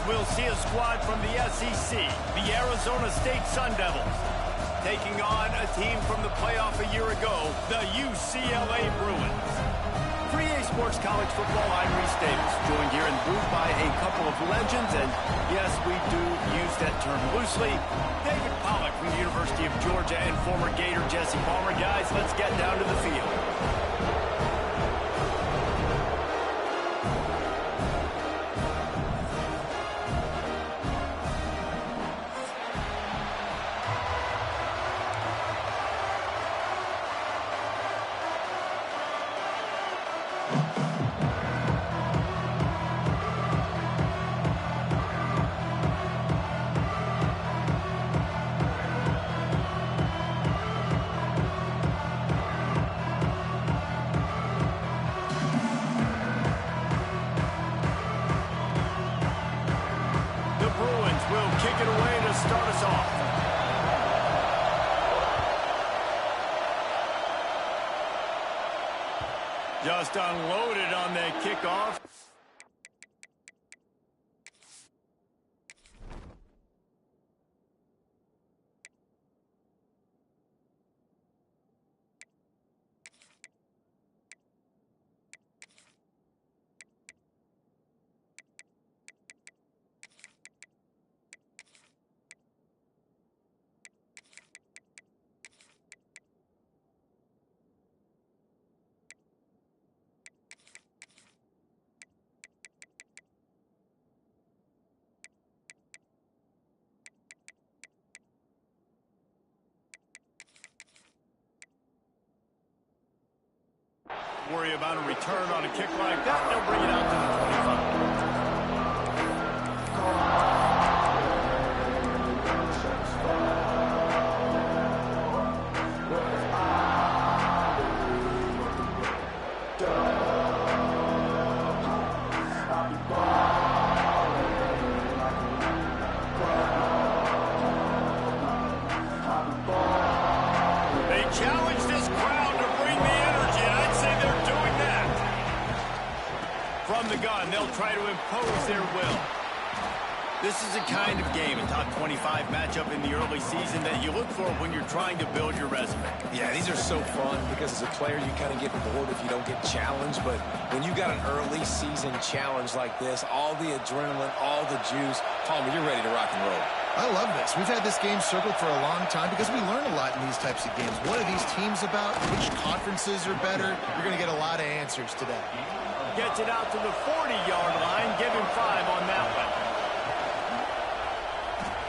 we'll see a squad from the SEC, the Arizona State Sun Devils, taking on a team from the playoff a year ago, the UCLA Bruins. For EA Sports College Football, I'm Reese Davis, joined here in the booth by a couple of legends, and yes, we do use that term loosely. David Pollack from the University of Georgia and former Gator Jesse Palmer. Guys, let's get down to the field. Just unloaded on that kickoff. Worry about a return on a kick like that. They'll bring it out to the 25. They challenge this crowd to bring the energy, and I'd say they're doing that. From the gun, they'll try to impose their will. This is a kind of game, a top 25 matchup in the early season that you look for when you're trying to build your resume. Yeah, these are so fun because as a player, you kind of get bored if you don't get challenged. But when you got an early season challenge like this, all the adrenaline, all the juice, Palmer, you're ready to rock and roll. I love this. We've had this game circled for a long time because we learn a lot in these types of games. What are these teams about? Which conferences are better? You're going to get a lot of answers today. Gets it out to the 40-yard line. Give him 5 on that one.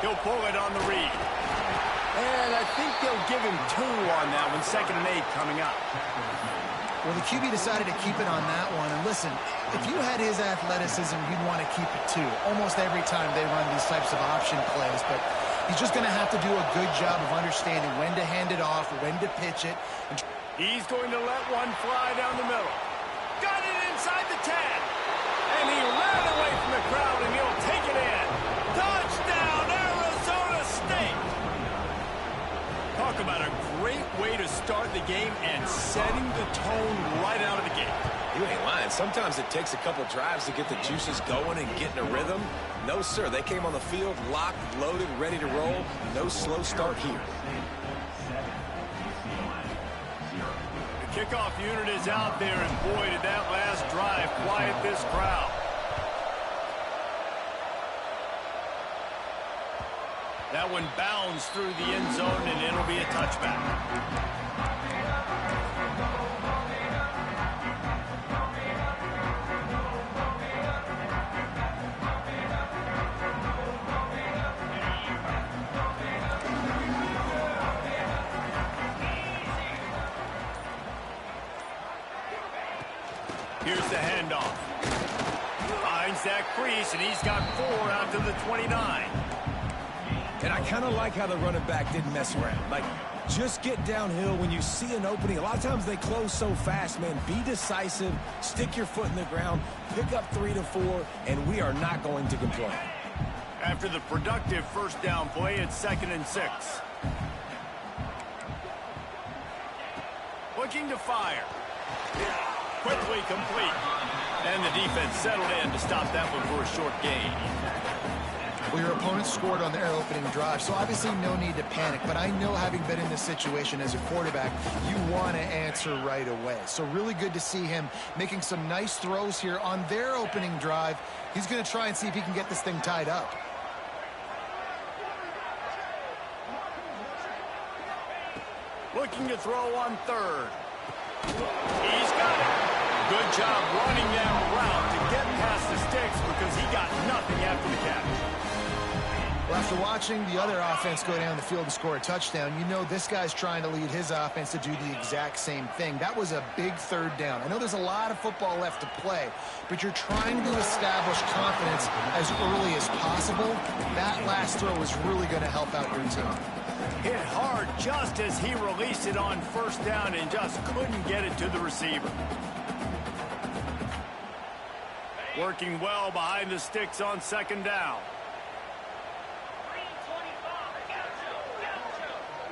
He'll pull it on the read. And I think they'll give him 2 on that one. 2nd and 8 coming up. Well, the QB decided to keep it on that one. And listen, if you had his athleticism, you'd want to keep it too. Almost every time they run these types of option plays. But he's just going to have to do a good job of understanding when to hand it off, when to pitch it. He's going to let one fly down the middle. Got it inside the 10. And he ran away from the crowd, and he'll take it in. Touchdown, Arizona State! Talk about a great way to start the game and setting the tone right out of the gate. You ain't lying. Sometimes it takes a couple drives to get the juices going and get in a rhythm. No, sir. They came on the field, locked, loaded, ready to roll. No slow start here. The kickoff unit is out there, and boy, did that last drive quiet this crowd. That one bounds through the end zone, and it'll be a touchback. Here's the handoff. Finds that crease, and he's got 4 out to the 29. And I kind of like how the running back didn't mess around. Like, just get downhill when you see an opening. A lot of times they close so fast, man. Be decisive, stick your foot in the ground, pick up 3 to 4, and we are not going to complain. After the productive first down play, it's 2nd and 6. Looking to fire. Quickly complete. And the defense settled in to stop that one for a short gain. Well, your opponent scored on their opening drive, so obviously no need to panic. But I know, having been in this situation as a quarterback, you want to answer right away. So really good to see him making some nice throws here on their opening drive. He's going to try and see if he can get this thing tied up. Looking to throw on third. He's got it. Good job running that route to get past the sticks because he got nothing after the catch. Well, after watching the other offense go down the field and score a touchdown, you know this guy's trying to lead his offense to do the exact same thing. That was a big third down. I know there's a lot of football left to play, but you're trying to establish confidence as early as possible. That last throw is really going to help out your team. Hit hard just as he released it on first down and just couldn't get it to the receiver. Working well behind the sticks on second down.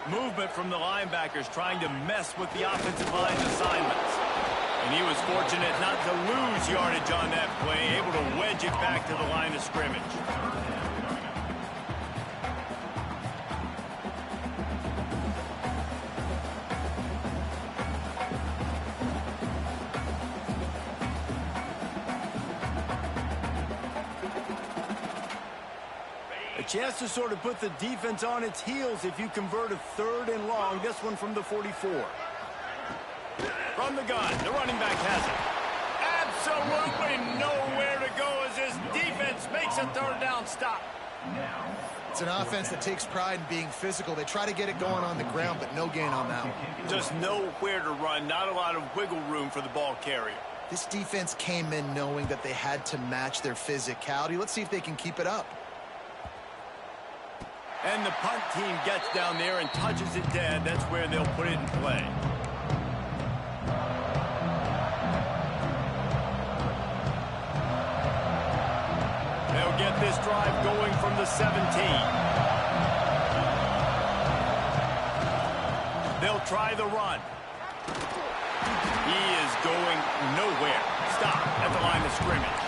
Movement from the linebackers trying to mess with the offensive line's assignments. And he was fortunate not to lose yardage on that play, able to wedge it back to the line of scrimmage. Chance to sort of put the defense on its heels if you convert a third and long. This one from the 44. From the gun, the running back has it. Absolutely nowhere to go as his defense makes a third down stop. It's an offense that takes pride in being physical. They try to get it going on the ground, but no gain on that one. Just nowhere to run, not a lot of wiggle room for the ball carrier. This defense came in knowing that they had to match their physicality. Let's see if they can keep it up. And the punt team gets down there and touches it dead. That's where they'll put it in play. They'll get this drive going from the 17. They'll try the run. He is going nowhere. Stop at the line of scrimmage.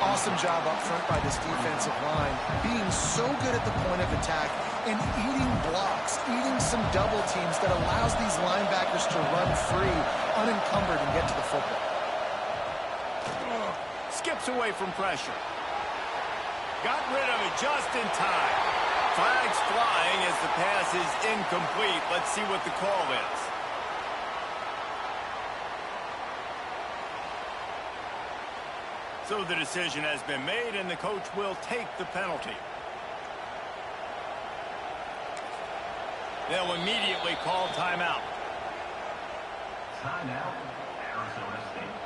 Awesome job up front by this defensive line, being so good at the point of attack and eating blocks, eating some double teams that allows these linebackers to run free, unencumbered, and get to the football. Skips away from pressure. Got rid of it just in time. Flags flying as the pass is incomplete. Let's see what the call is. So the decision has been made, and the coach will take the penalty. They'll immediately call timeout. Timeout, Arizona State.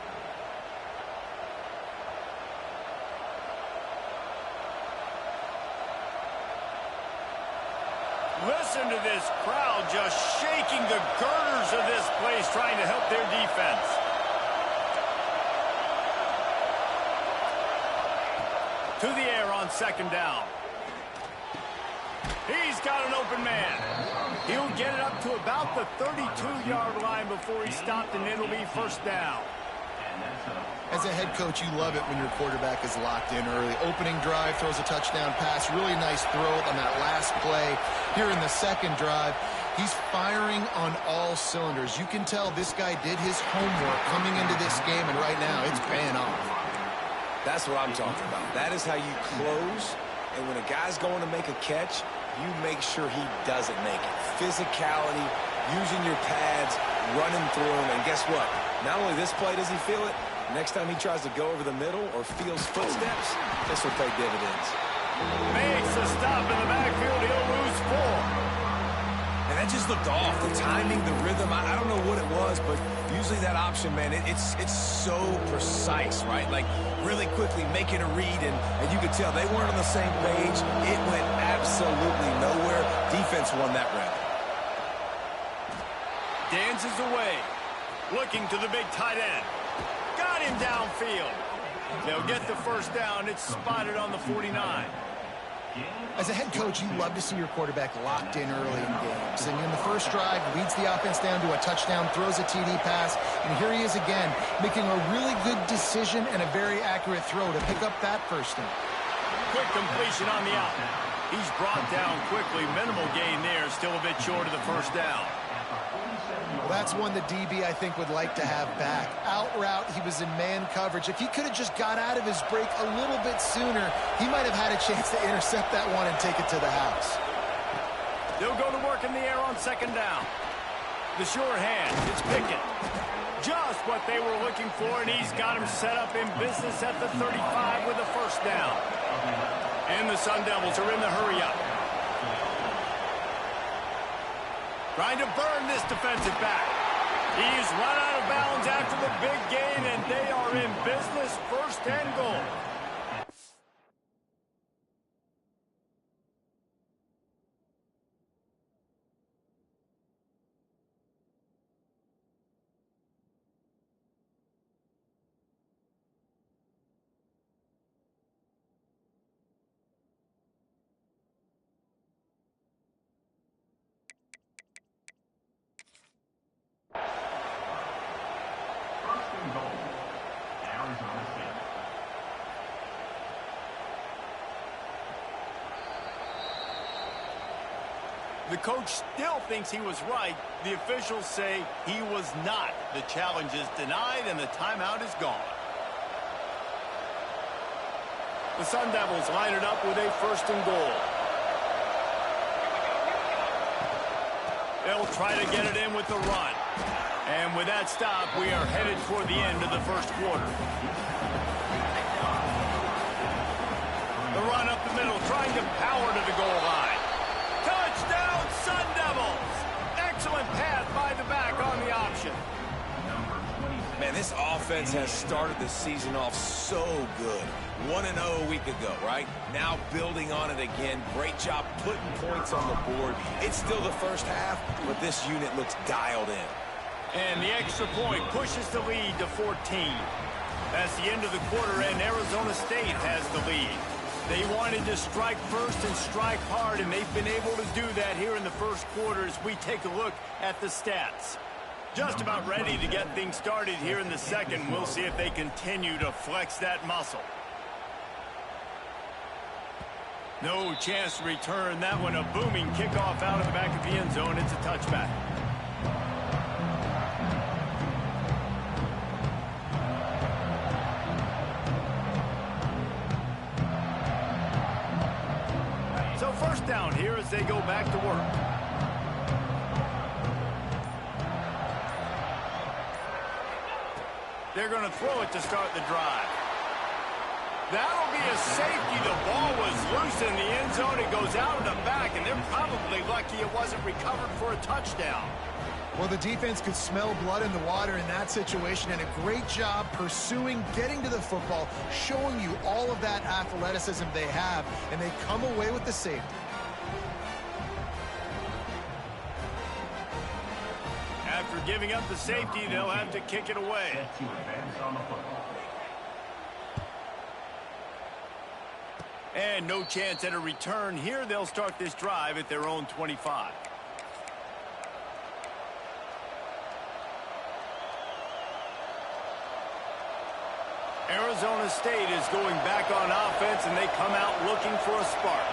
Listen to this crowd just shaking the girders of this place, trying to help their defense. To the air on second down. He's got an open man. He'll get it up to about the 32-yard line before he's stopped, and it'll be first down. As a head coach, you love it when your quarterback is locked in early. Opening drive, throws a touchdown pass. Really nice throw on that last play. Here in the second drive, he's firing on all cylinders. You can tell this guy did his homework coming into this game, and right now it's paying off. That's what I'm talking about. That is how you close, and when a guy's going to make a catch, you make sure he doesn't make it. Physicality, using your pads, running through him, and guess what? Not only this play does he feel it, next time he tries to go over the middle or feels footsteps, this will pay dividends. Makes a stop in the backfield. He'll lose 4. And that just looked off. The timing, the rhythm, I don't know what it was, but usually that option, man, it's so precise, right? Like, really quickly making a read, and you could tell they weren't on the same page. It went absolutely nowhere. Defense won that round. Dances away. Looking to the big tight end. Got him downfield. They'll get the first down. It's spotted on the 49. As a head coach, you love to see your quarterback locked in early in games. And in the first drive, leads the offense down to a touchdown, throws a TD pass, and here he is again, making a really good decision and a very accurate throw to pick up that first down. Quick completion on the out. He's brought down quickly. Minimal gain there, still a bit short of the first down. Well, that's one the DB, I think, would like to have back. Out route, he was in man coverage. If he could have just got out of his break a little bit sooner, he might have had a chance to intercept that one and take it to the house. They'll go to work in the air on second down. The sure hand, it's Pickett. Just what they were looking for, and he's got him set up in business at the 35 with a first down. And the Sun Devils are in the hurry-up. Trying to burn this defensive back. He's run out of bounds after the big gain, and they are in business, first and goal. First and goal, Arizona State. The coach still thinks he was right. The officials say he was not. The challenge is denied, and the timeout is gone. The Sun Devils line it up with a first and goal. They'll try to get it in with the run. And with that stop, we are headed toward the end of the first quarter. The run up the middle, trying to power to the goal line. Touchdown, Sun Devils! Excellent pass by the back on the option. Man, this offense has started the season off so good. 1-0 a week ago, right? Now building on it again. Great job putting points on the board. It's still the first half, but this unit looks dialed in. And the extra point pushes the lead to 14. That's the end of the quarter, and Arizona State has the lead. They wanted to strike first and strike hard, and they've been able to do that here in the first quarter as we take a look at the stats. Just about ready to get things started here in the second. We'll see if they continue to flex that muscle. No chance to return that one. A booming kickoff out of the back of the end zone. It's a touchback. So first down here as they go back to work. They're going to throw it to start the drive. That'll be a safety. The ball was loose in the end zone. It goes out of the back, and they're probably lucky it wasn't recovered for a touchdown. Well, the defense could smell blood in the water in that situation, and a great job pursuing, getting to the football, showing you all of that athleticism they have, and they come away with the safety. After giving up the safety, they'll have to kick it away. Set to advance on the football. And no chance at a return here. They'll start this drive at their own 25. Arizona State is going back on offense, and they come out looking for a spark.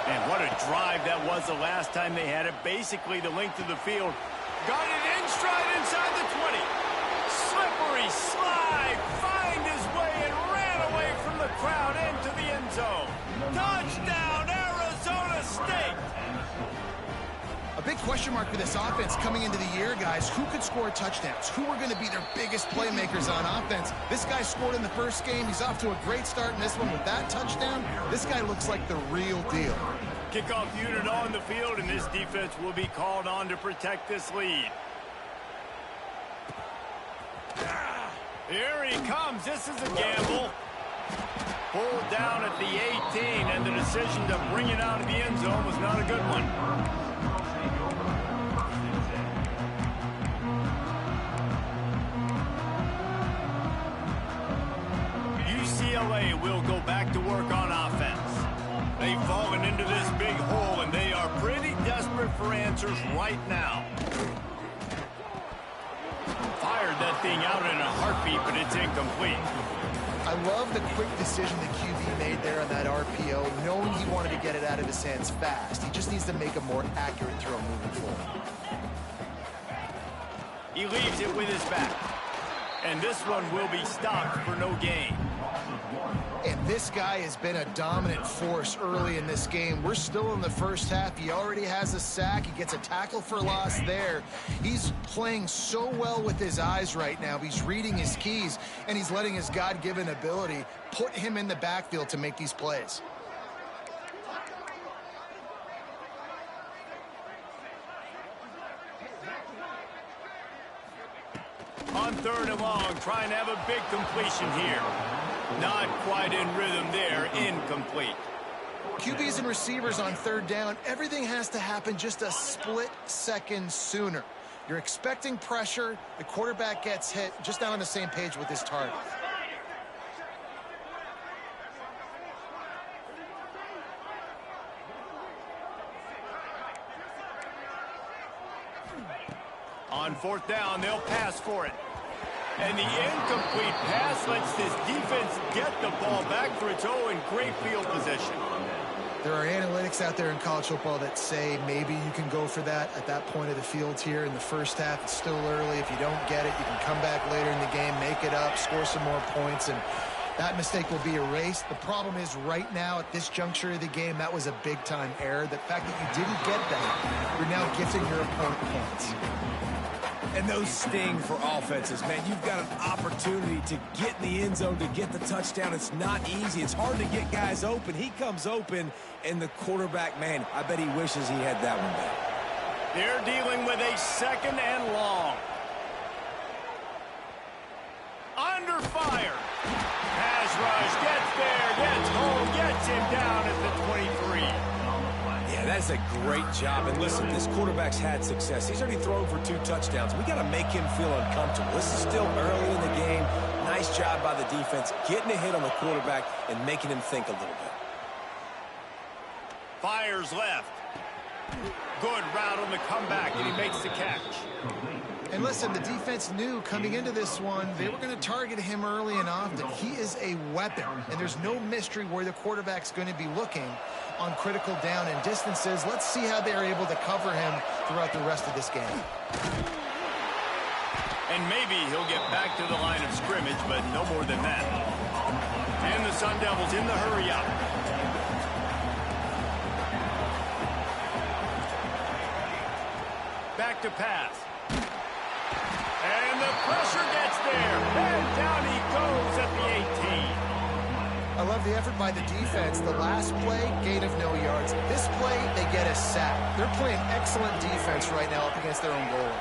And what a drive that was the last time they had it. Basically the length of the field. Got it in stride inside the 20. Slippery slide. Find his way and ran away from the crowd into the end zone. Touchdown, Arizona State. A big question mark for this offense coming into the year, guys. Who could score touchdowns? Who are going to be their biggest playmakers on offense? This guy scored in the first game. He's off to a great start in this one with that touchdown. This guy looks like the real deal. Kickoff unit on the field, and this defense will be called on to protect this lead. Here he comes. This is a gamble. Pulled down at the 18, and the decision to bring it out of the end zone was not a good one. UCLA will go back to work on offense. They've fallen into this big hole, and they are pretty desperate for answers right now. Fired that thing out in a heartbeat, but it's incomplete. I love the quick decision the QB made there on that RPO, knowing he wanted to get it out of his hands fast. He just needs to make a more accurate throw moving forward. He leaves it with his back. And this one will be stopped for no gain. And this guy has been a dominant force early in this game. We're still in the first half. He already has a sack. He gets a tackle for loss there. He's playing so well with his eyes right now. He's reading his keys, and he's letting his God-given ability put him in the backfield to make these plays. On 3rd and long, trying to have a big completion here. Not quite in rhythm there, incomplete. QBs and receivers on 3rd down, everything has to happen just a split second sooner. You're expecting pressure, the quarterback gets hit, just not on the same page with his target. On 4th down, they'll pass for it. And the incomplete pass lets this defense get the ball back for its own great field position. There are analytics out there in college football that say maybe you can go for that at that point of the field here in the first half. It's still early. If you don't get it, you can come back later in the game, make it up, score some more points, and that mistake will be erased. The problem is right now at this juncture of the game, that was a big-time error. The fact that you didn't get that, you're now gifting your opponent points. And those sting for offenses, man. You've got an opportunity to get in the end zone, to get the touchdown. It's not easy. It's hard to get guys open. He comes open, and the quarterback, man, I bet he wishes he had that one back. They're dealing with a 2nd and long. Under fire. Pass rush, gets there, gets home, gets him down at the 23. Yeah, that's a great job. And listen, this quarterback's had success. He's already thrown for 2 touchdowns. We got to make him feel uncomfortable. This is still early in the game. Nice job by the defense, getting a hit on the quarterback and making him think a little bit. Fires left. Good route on the comeback, and he makes the catch. And listen, the defense knew coming into this one, they were going to target him early and often. He is a weapon, and there's no mystery where the quarterback's going to be looking on critical down and distances. Let's see how they're able to cover him throughout the rest of this game. And maybe he'll get back to the line of scrimmage, but no more than that. And the Sun Devils in the hurry up. Back to pass. And the pressure gets there. And down he goes at the 18. I love the effort by the defense. The last play, gain of no yards. This play, they get a sack. They're playing excellent defense right now up against their own goal.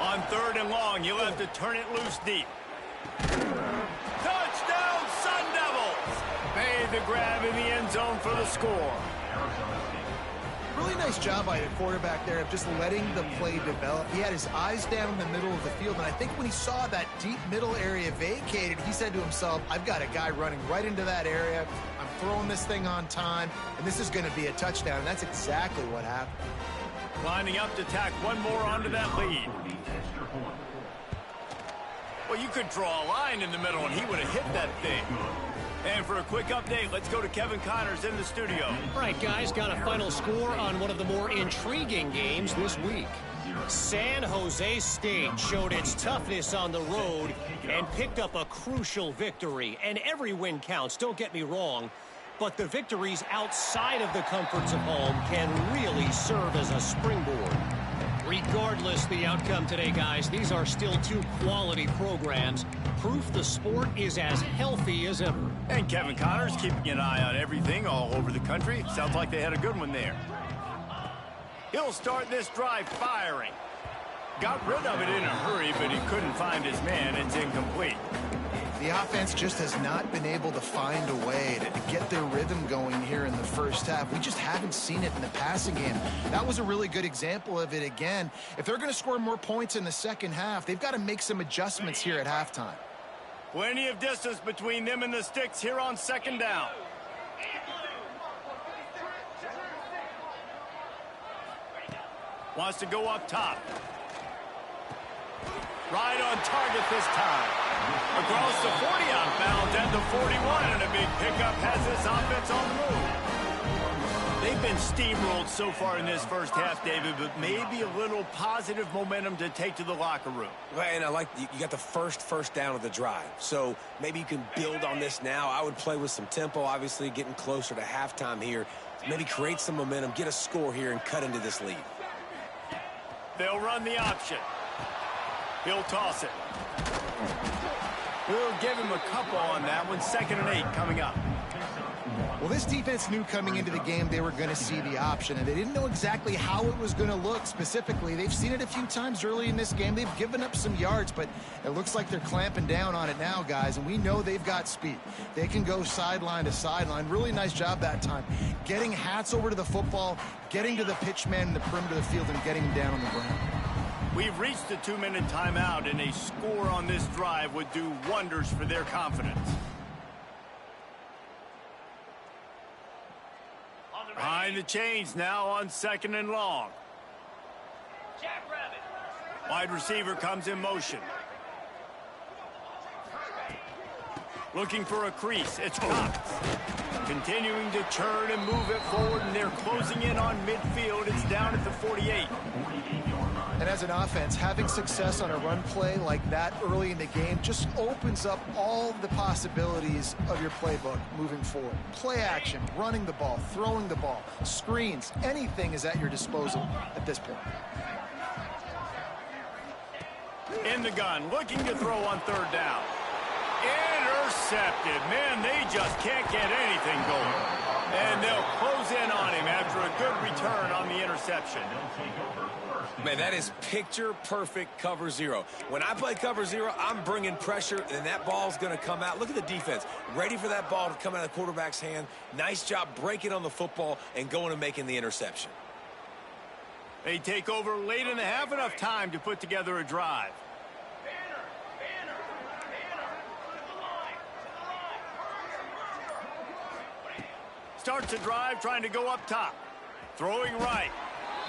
On 3rd and long, you'll have to turn it loose deep. Touchdown, Sun Devils! Made the grab in the end zone for the score. Really nice job by the quarterback there of just letting the play develop. He had his eyes down in the middle of the field, and I think when he saw that deep middle area vacated, he said to himself, I've got a guy running right into that area. I'm throwing this thing on time, and this is going to be a touchdown, and that's exactly what happened. Lining up to tack one more onto that lead. Well, you could draw a line in the middle, and he would have hit that thing. And for a quick update, let's go to Kevin Connors in the studio. All right, guys, got a final score on one of the more intriguing games this week. San Jose State showed its toughness on the road and picked up a crucial victory. And every win counts, don't get me wrong. But the victories outside of the comforts of home can really serve as a springboard. Regardless the outcome today, guys, these are still 2 quality programs. Proof the sport is as healthy as ever. And Kevin Connors keeping an eye on everything all over the country. Sounds like they had a good one there. He'll start this drive firing. Got rid of it in a hurry, but he couldn't find his man. It's incomplete. The offense just has not been able to find a way to get their rhythm going here in the first half. We just haven't seen it in the passing game. That was a really good example of it again. If they're going to score more points in the second half, they've got to make some adjustments here at halftime. Plenty of distance between them and the sticks here on second down. Wants to go up top. Right on target this time. Across the 40 out bounds at the 41, and a big pickup has this offense on the move. They've been steamrolled so far in this first half, David, but maybe a little positive momentum to take to the locker room. And I like you got the first down of the drive, so maybe you can build on this now. I would play with some tempo, obviously getting closer to halftime here. Maybe create some momentum, get a score here, and cut into this lead. They'll run the option. He'll toss it. We'll give him a couple on that one. 2nd and 8 coming up. Well, this defense knew coming into the game they were going to see the option, and they didn't know exactly how it was going to look specifically. They've seen it a few times early in this game. They've given up some yards, but it looks like they're clamping down on it now, guys, and we know they've got speed. They can go sideline to sideline. Really nice job that time. Getting Hats over to the football, getting to the pitch man in the perimeter of the field, and getting him down on the ground. We've reached the 2-minute timeout, and a score on this drive would do wonders for their confidence. Behind the chains now on 2nd and long. Wide receiver comes in motion. Looking for a crease. It's Cox. Continuing to turn and move it forward, and they're closing in on midfield. It's down at the 48. And as an offense, having success on a run play like that early in the game just opens up all the possibilities of your playbook moving forward. Play action, running the ball, throwing the ball, screens, anything is at your disposal at this point. In the gun, looking to throw on 3rd down. Intercepted. Man, they just can't get anything going. And they'll close in on him after a good return on the interception. Man, that is picture-perfect cover zero. When I play cover zero, I'm bringing pressure, and that ball's going to come out. Look at the defense. Ready for that ball to come out of the quarterback's hand. Nice job breaking on the football and going and making the interception. They take over late in the half, enough time to put together a drive. Starts a drive trying to go up top. Throwing right.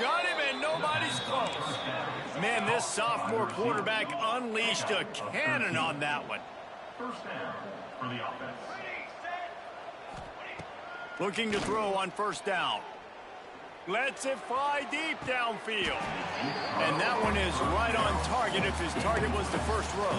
Got him, and nobody's close. Man, this sophomore quarterback unleashed a cannon on that one. 1st down for the offense. Looking to throw on 1st down. Lets it fly deep downfield. And that one is right on target if his target was the first row.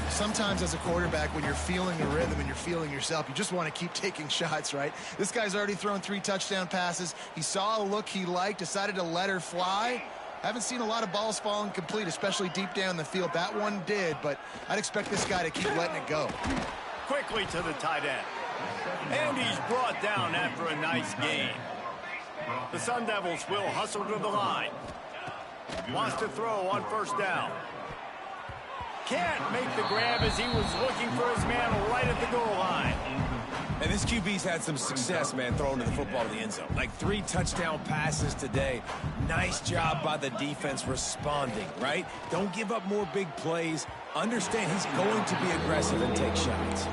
Sometimes as a quarterback, when you're feeling the rhythm and you're feeling yourself, you just want to keep taking shots, right? This guy's already thrown 3 touchdown passes. He saw a look he liked, decided to let her fly. Haven't seen a lot of balls falling complete, especially deep down the field. That one did, but I'd expect this guy to keep letting it go. Quickly to the tight end. And he's brought down after a nice gain. The Sun Devils will hustle to the line. Wants to throw on 1st down. Can't make the grab as he was looking for his man right at the goal line. And this QB's had some success, man, throwing the football to the end zone. Like 3 touchdown passes today. Nice job by the defense responding, right? Don't give up more big plays. Understand he's going to be aggressive and take shots.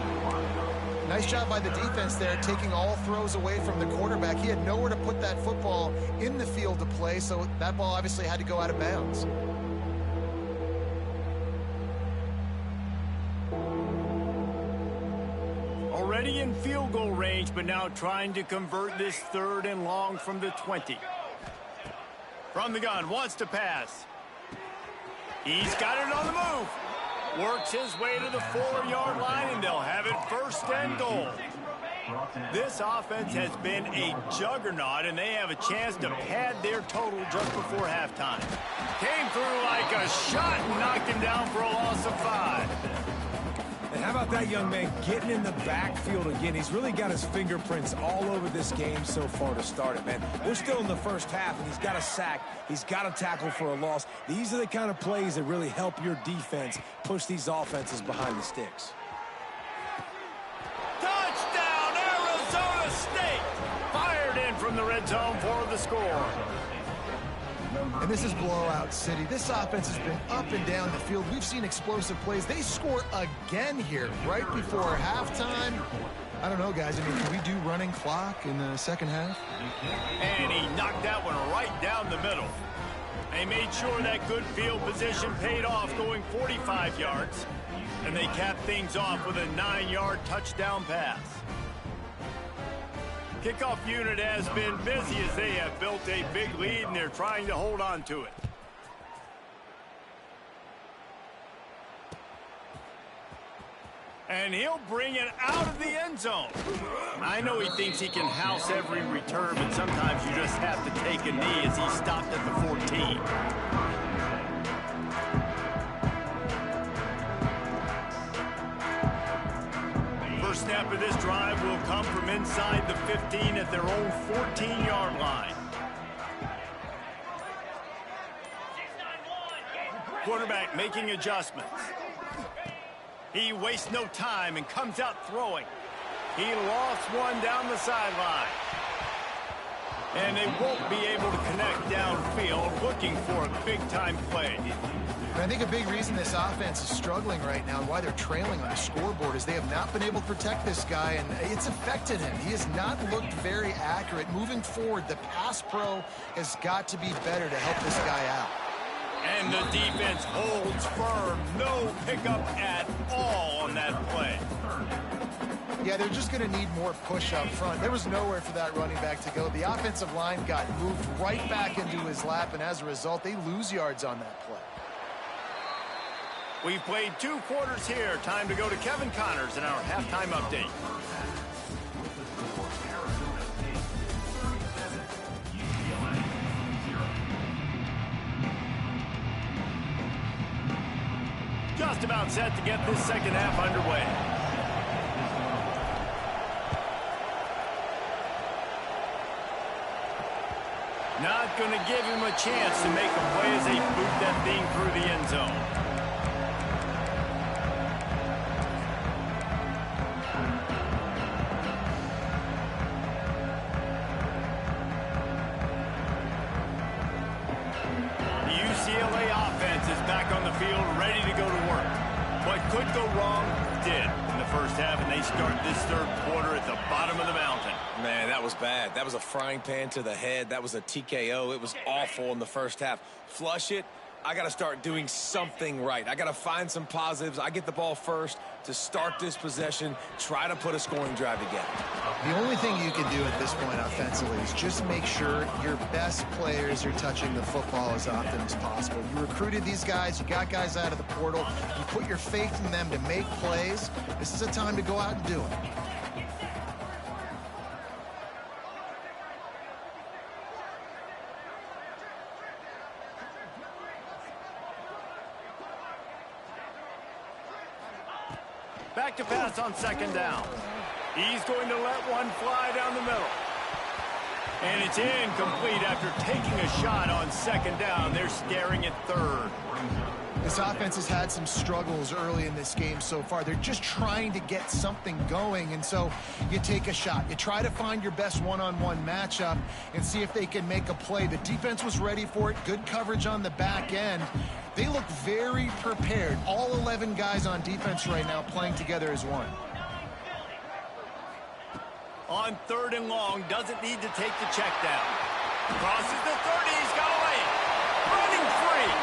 Nice job by the defense there, taking all throws away from the quarterback. He had nowhere to put that football in the field to play, so that ball obviously had to go out of bounds. Already in field goal range, but now trying to convert this 3rd and long from the 20. From the gun, wants to pass. He's got it on the move. Works his way to the 4-yard line, and they'll have it 1st and goal. This offense has been a juggernaut, and they have a chance to pad their total just before halftime. Came through like a shot and knocked him down for a loss of 5. And how about that young man getting in the backfield again? He's really got his fingerprints all over this game so far to start it, man. We're still in the first half, and he's got a sack. He's got a tackle for a loss. These are the kind of plays that really help your defense push these offenses behind the sticks. Touchdown, Arizona State! Fired in from the red zone for the score. And this is blowout city. This offense has been up and down the field. We've seen explosive plays. They score again here right before halftime. I don't know, guys. I mean, can we do running clock in the second half? And he knocked that one right down the middle. They made sure that good field position paid off, going 45 yards. And they capped things off with a 9-yard touchdown pass. Kickoff unit has been busy as they have built a big lead, and they're trying to hold on to it. And he'll bring it out of the end zone. I know he thinks he can house every return, but sometimes you just have to take a knee as he stopped at the 14. First snap of this drive will come from inside the 15 at their own 14-yard line. Quarterback making adjustments. He wastes no time and comes out throwing. He lost one down the sideline. And they won't be able to connect downfield, looking for a big-time play. And I think a big reason this offense is struggling right now and why they're trailing on the scoreboard is they have not been able to protect this guy, and it's affected him. He has not looked very accurate. Moving forward, the pass pro has got to be better to help this guy out. And the defense holds firm. No pickup at all on that play. Yeah, they're just going to need more push up front. There was nowhere for that running back to go. The offensive line got moved right back into his lap, and as a result, they lose yards on that play. We've played 2 quarters here. Time to go to Kevin Connors in our halftime update. Just about set to get this second half underway. Not going to give him a chance to make a play as they boot that thing through the end zone. UCLA offense is back on the field, ready to go to work. What could go wrong did in the first half, and they start this third quarter at the bottom of the mountain. Man, that was bad. That was a frying pan to the head. That was a TKO. It was awful in the first half. Flush it. I got to start doing something right. I got to find some positives. I get the ball first to start this possession, try to put a scoring drive together. The only thing you can do at this point offensively is just make sure your best players are touching the football as often as possible. You recruited these guys. You got guys out of the portal. You put your faith in them to make plays. This is a time to go out and do it. Back to pass on second down. He's going to let one fly down the middle. And it's incomplete after taking a shot on second down. They're staring at third. This offense has had some struggles early in this game so far. They're just trying to get something going, and so you take a shot. You try to find your best one-on-one matchup and see if they can make a play. The defense was ready for it. Good coverage on the back end. They look very prepared. All 11 guys on defense right now playing together as one. On third and long, doesn't need to take the check down. Crosses the 30, he's got a lane. Running free.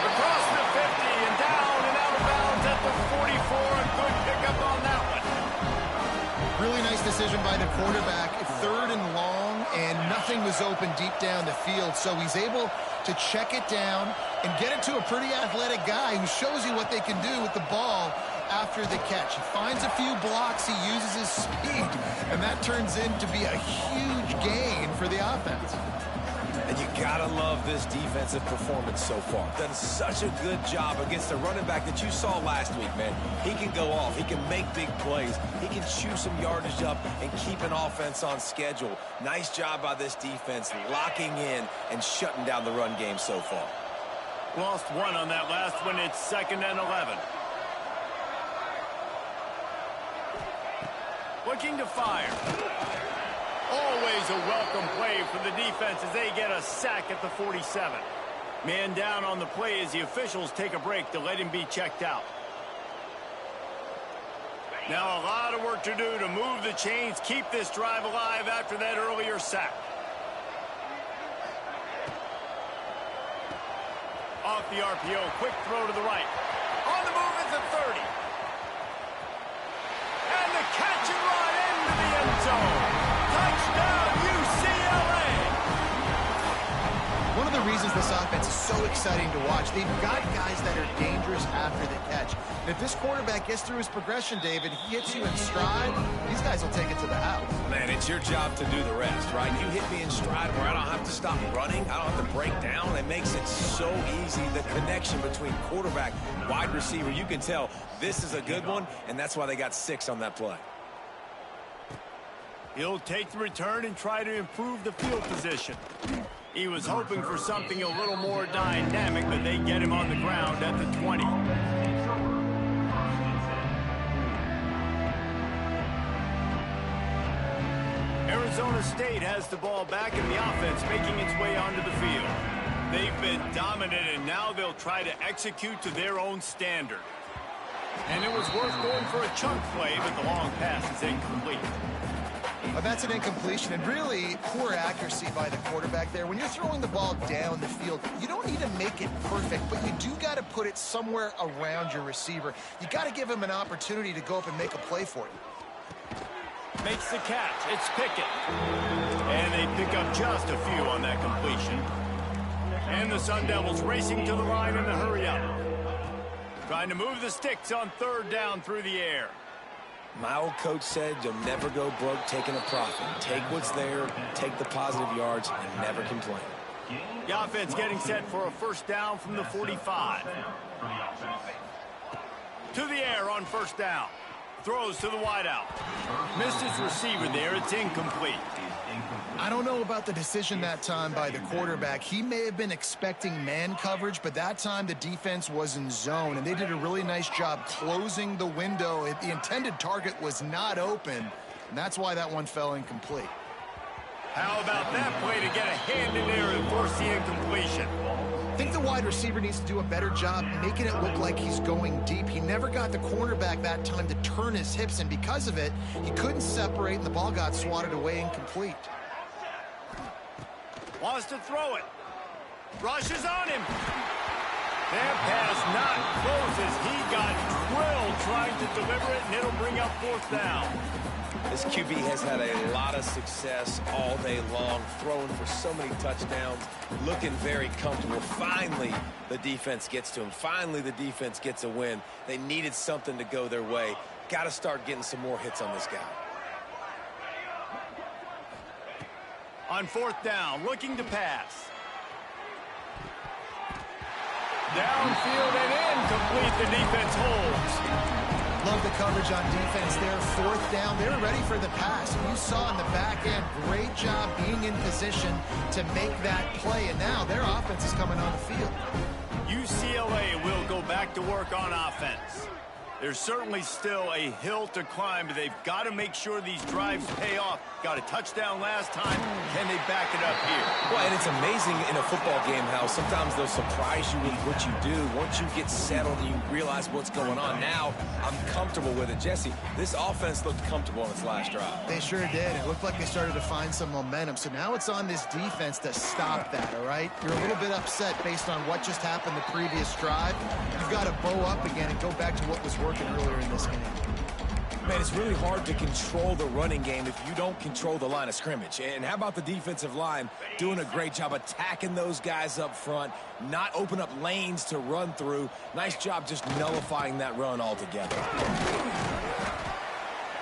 Across the 50 and down and out of bounds at the 44. A good pickup on that one. Really nice decision by the quarterback. Third and long, and nothing was open deep down the field, so he's able to check it down and get it to a pretty athletic guy who shows you what they can do with the ball after the catch. He finds a few blocks, he uses his speed, and that turns into be a huge gain for the offense. And you gotta love this defensive performance so far. Done such a good job against the running back that you saw last week, man. He can go off, he can make big plays, he can chew some yardage up and keep an offense on schedule. Nice job by this defense locking in and shutting down the run game so far. Lost one on that last one. It's 2nd and 11. Looking to fire. Always a welcome play for the defense as they get a sack at the 47. Man down on the play as the officials take a break to let him be checked out. Now a lot of work to do to move the chains, keep this drive alive after that earlier sack. Off the RPO, quick throw to the right. On the move at the 30. And the catch and run into the end zone. Touchdown, UCLA! One of the reasons this offense is so exciting to watch, they've got guys that are dangerous after the catch. And if this quarterback gets through his progression, David, he hits you in stride, these guys will take it to the house. Man, it's your job to do the rest, right? You hit me in stride where I don't have to stop running. I don't have to break down. It makes it so easy. The connection between quarterback, wide receiver, you can tell this is a good one, and that's why they got 6 on that play. He'll take the return and try to improve the field position. He was hoping for something a little more dynamic, but they get him on the ground at the 20. Arizona State has the ball back in the offense, making its way onto the field. They've been dominant, and now they'll try to execute to their own standard. And it was worth going for a chunk play, but the long pass is incomplete. That's an incompletion, and really poor accuracy by the quarterback there. When you're throwing the ball down the field, you don't need to make it perfect, but you do got to put it somewhere around your receiver. You got to give him an opportunity to go up and make a play for you. Makes the catch. It's Pickett. And they pick up just a few on that completion. And the Sun Devils racing to the line in the hurry up. Trying to move the sticks on 3rd down through the air. My old coach said you'll never go broke taking a profit. Take what's there, take the positive yards, and never complain. The offense getting set for a 1st down from the 45. To the air on 1st down. Throws to the wideout. Missed his receiver there. It's incomplete. I don't know about the decision that time by the quarterback. He may have been expecting man coverage, but that time the defense was in zone, and they did a really nice job closing the window. The intended target was not open, and that's why that one fell incomplete. How about that play to get a hand in there and force the incompletion? I think the wide receiver needs to do a better job making it look like he's going deep. He never got the cornerback that time to turn his hips, and because of it, he couldn't separate, and the ball got swatted away incomplete. Wants to throw it. Rushes on him. That pass not closes. He got drilled trying to deliver it, and it'll bring up 4th down. This QB has had a lot of success all day long, throwing for so many touchdowns, looking very comfortable. Finally, the defense gets to him. Finally, the defense gets a win. They needed something to go their way. Got to start getting some more hits on this guy. On 4th down, looking to pass. Downfield and incomplete. The defense holds. Love the coverage on defense there. 4th down. They were ready for the pass. And you saw in the back end, great job being in position to make that play. And now their offense is coming on the field. UCLA will go back to work on offense. There's certainly still a hill to climb, but they've got to make sure these drives pay off. Got a touchdown last time. Can they back it up here? Well, and it's amazing in a football game how sometimes they'll surprise you with what you do. Once you get settled and you realize what's going on, now I'm comfortable with it. Jesse, this offense looked comfortable on its last drive. They sure did. It looked like they started to find some momentum. So now it's on this defense to stop that, all right? You're a little bit upset based on what just happened the previous drive. You've got to bow up again and go back to what was working earlier in this game. Man, it's really hard to control the running game if you don't control the line of scrimmage. And how about the defensive line doing a great job attacking those guys up front, not open up lanes to run through. Nice job just nullifying that run altogether.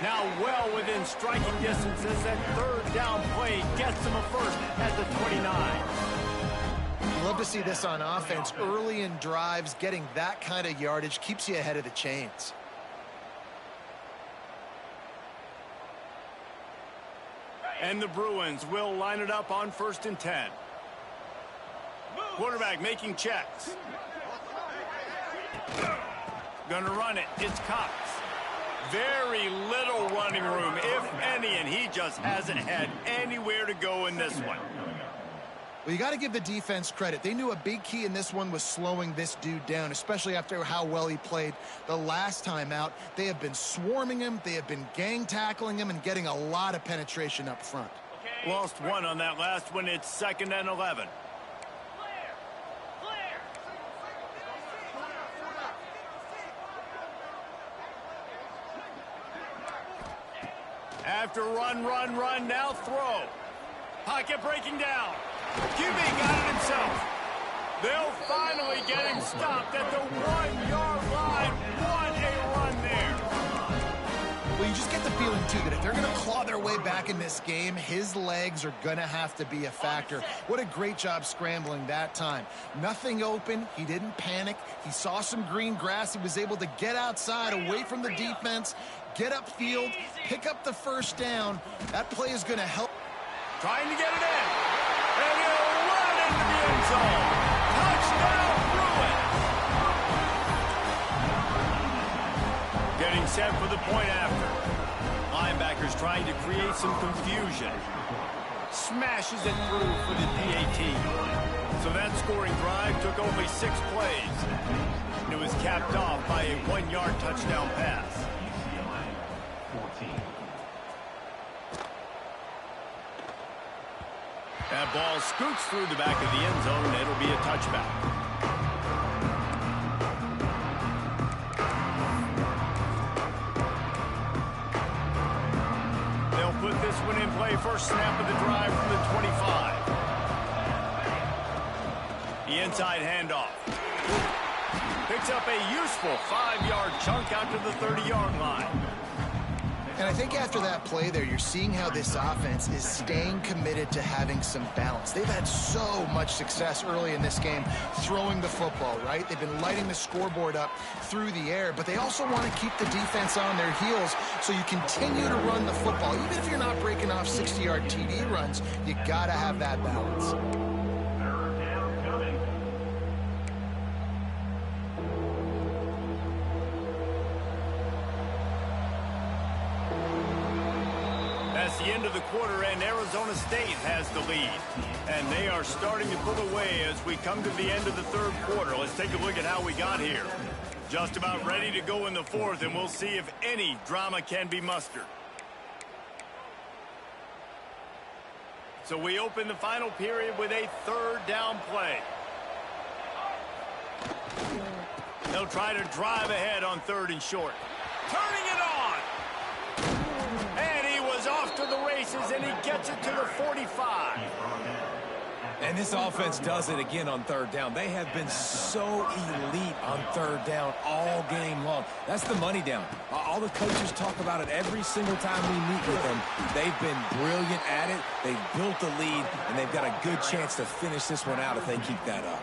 Now well within striking distance as that 3rd down play gets them a 1st at the 29. You love to see this on offense. Early in drives, getting that kind of yardage keeps you ahead of the chains. And the Bruins will line it up on 1st and 10. Quarterback making checks. Gonna run it. It's Cox. Very little running room, if any, and he just hasn't had anywhere to go in this one. Well, you got to give the defense credit. They knew a big key in this one was slowing this dude down, especially after how well he played the last time out. They have been swarming him. They have been gang tackling him and getting a lot of penetration up front. Lost one on that last one. It's 2nd and 11. After run, now throw. Pocket breaking down. QB got it himself. They'll finally get him stopped at the 1-yard line. What a run there. Well, you just get the feeling, too, that if they're going to claw their way back in this game, his legs are going to have to be a factor. What a great job scrambling that time. Nothing open. He didn't panic. He saw some green grass. He was able to get outside, away from the defense, get upfield, pick up the first down. That play is going to help. Trying to get it in. And he'll run into the end zone. Touchdown, Bruins. Getting set for the point after. Linebackers trying to create some confusion. Smashes it through for the PAT. So that scoring drive took only 6 plays. And it was capped off by a 1-yard touchdown pass. That ball scoots through the back of the end zone. It'll be a touchback. They'll put this one in play. First snap of the drive from the 25. The inside handoff. Picks up a useful 5-yard chunk out to the 30-yard line. And I think after that play there, you're seeing how this offense is staying committed to having some balance. They've had so much success early in this game throwing the football, right? They've been lighting the scoreboard up through the air, but they also want to keep the defense on their heels so you continue to run the football. Even if you're not breaking off 60-yard TD runs, you got to have that balance. The end of the quarter, and Arizona State has the lead. And they are starting to pull away as we come to the end of the third quarter. Let's take a look at how we got here. Just about ready to go in the fourth, and we'll see if any drama can be mustered. So we open the final period with a 3rd down play. They'll try to drive ahead on 3rd and short. Turning it on! Off to the races, and he gets it to the 45. And this offense does it again on 3rd down. They have been so elite on 3rd down all game long. That's the money down. All the coaches talk about it every single time we meet with them. They've been brilliant at it. They've built the lead, and they've got a good chance to finish this one out if they keep that up.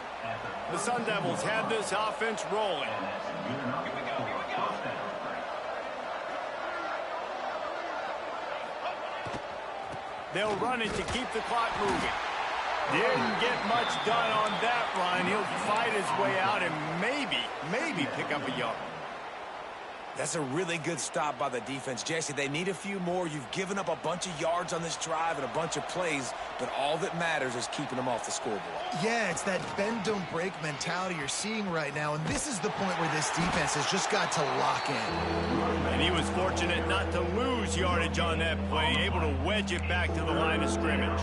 The Sun Devils have this offense rolling. They'll run it to keep the clock moving. Didn't get much done on that run. He'll fight his way out and maybe pick up a yard. That's a really good stop by the defense. Jesse, they need a few more. You've given up a bunch of yards on this drive and a bunch of plays, but all that matters is keeping them off the scoreboard. Yeah, it's that bend, don't break mentality you're seeing right now, and this is the point where this defense has just got to lock in. And he was fortunate not to lose yardage on that play, able to wedge it back to the line of scrimmage.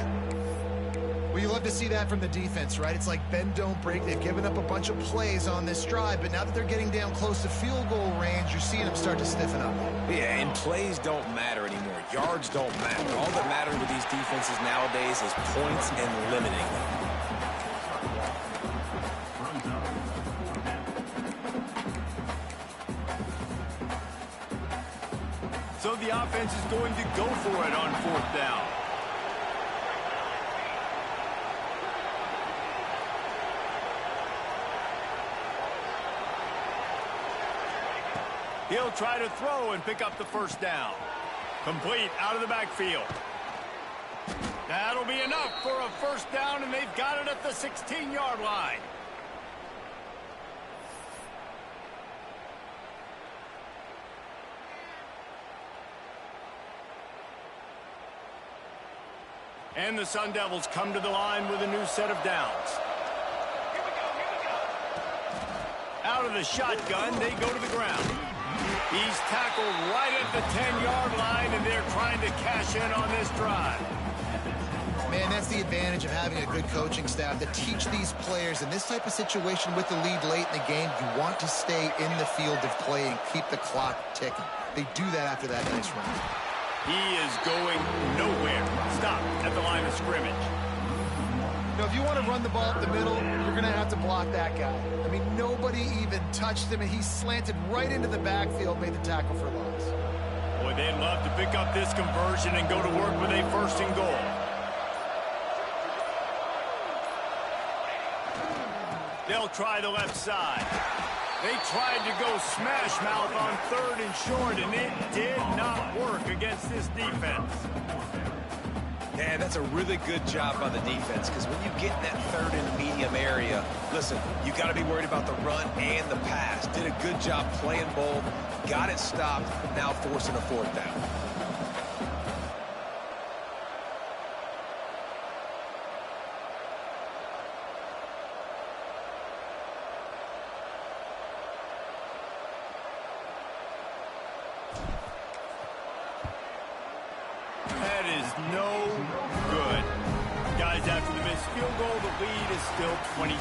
Well, you love to see that from the defense, right? It's like bend, don't break. They've given up a bunch of plays on this drive, but now that they're getting down close to field goal range, you're seeing them start to stiffen up. Yeah, and plays don't matter anymore. Yards don't matter. All that matters with these defenses nowadays is points and limiting them. So the offense is going to go for it on 4th down. He'll try to throw and pick up the first down. Complete out of the backfield. That'll be enough for a first down, and they've got it at the 16-yard line. And the Sun Devils come to the line with a new set of downs. Out of the shotgun, they go to the ground. He's tackled right at the 10-yard line, and they're trying to cash in on this drive. Man, that's the advantage of having a good coaching staff to teach these players in this type of situation with the lead late in the game. You want to stay in the field of play and keep the clock ticking. They do that after that nice run. He is going nowhere. Stop at the line of scrimmage. You know, if you want to run the ball up the middle, you're going to have to block that guy. I mean, nobody even touched him, and he slanted right into the backfield, made the tackle for loss. Boy, they'd love to pick up this conversion and go to work with a first and goal. They'll try the left side. They tried to go smash mouth on 3rd and short, and it did not work against this defense. Man, that's a really good job by the defense, because when you get in that 3rd and medium area, listen, you got to be worried about the run and the pass. Did a good job playing both, got it stopped, now forcing a 4th down. That is no good. Guys, after the missed field goal, the lead is still 23.